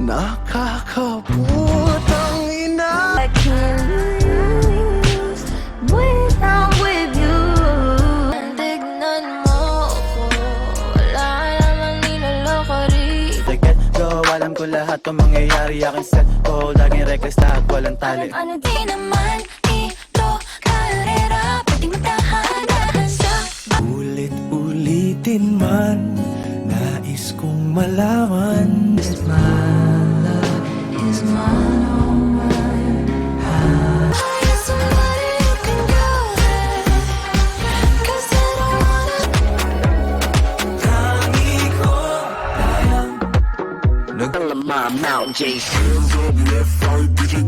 Nakakaputang ina. I can't lose when I'm with you. Tignan mo ko, wala naman nilaloko rito. Get go, alam ko lahat kung mangyayari. Aking set ko, laging reckless lahat, walang tali. Ano di naman ito karera, pwedeng magdahan-dahan sa Ulit-ulitin man, nais kong malaman. is mine, oh mine. I got somebody who can go there, 'cause I don't wanna. Tangi ko kayang My Mount J. Hands up, left, right, digit,